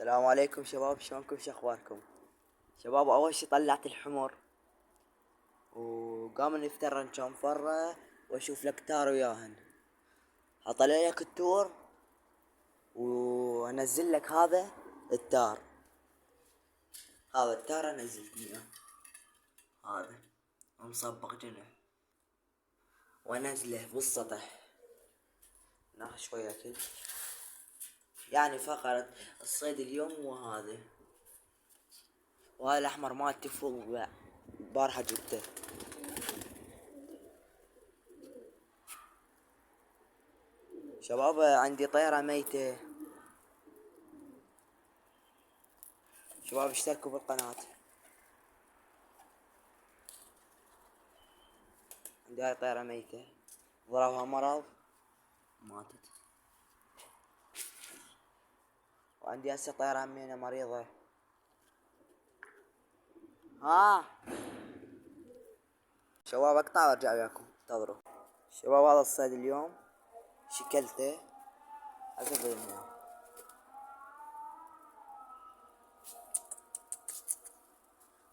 السلام عليكم شباب، شلونكم؟ شخباركم شباب؟ اول شي طلعت الحمر وقام نفترن كم فرة واشوف لك تار وياهن. اطلع لك التور وانزل لك هذا التار. هذا التار انزل اياه، هذا مصبغ جنه وانزله بالسطح. ناخذ شوية اكل يعني فقرة الصيد اليوم. وهذا الاحمر مالتي فوق بارحة جبته. شباب عندي طيرة ميتة. شباب اشتركوا بالقناة. عندي هاي طيرة ميتة ضربها مرض ماتت، وعندي هسه طيرة همينة مريضة. شباب اقطع وارجع وياكم، انتظروا. شباب هذا الصيد اليوم شكلته اقبل منه.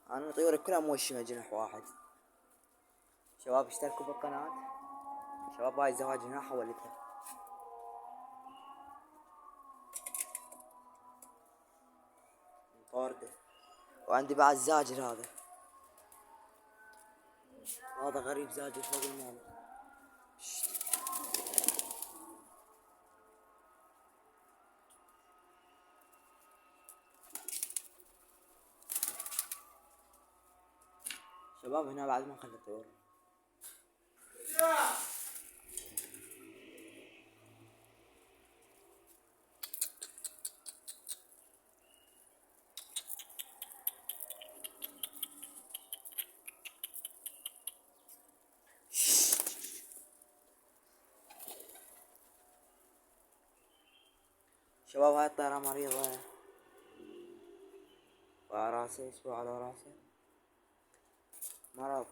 انا طيوري كلها موشمة جناح واحد. شباب اشتركوا بالقناة. شباب هاي الزواج جناح ولدها. طارده. وعندي بعد زاجر هذا غريب زاجر فوق المال. شباب هنا بعد ما خلي طيور. شباب هاي الطيرة مريضة وعلى راسه، اسبوع على راسه مرض.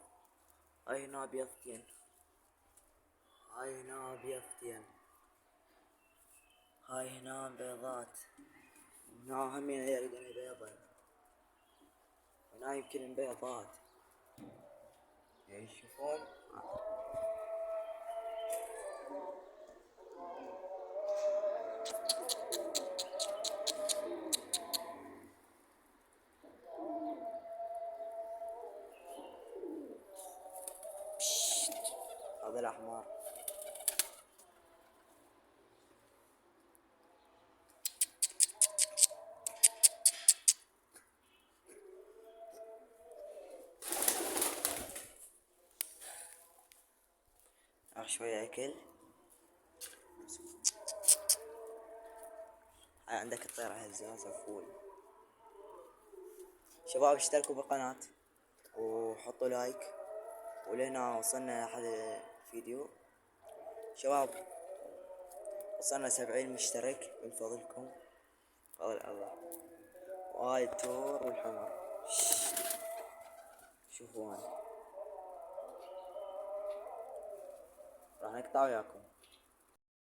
هاي هنا بيضتين، هاي هنا بيضتين، هاي هنا بيضات، هنا همين يريدون بيضين، هنا يمكن بيضات يشوفون. هذا الأحمر. شوية أكل. هاي عندك الطيرة هزازة فول. شباب اشتركوا بالقناة وحطوا لايك. ولهنا وصلنا لحد الفيديو. شباب وصلنا 70 مشترك من فضلكم، فضل الله. وهاي التور والحمر شوفوا هاي. راح نقطع وياكم.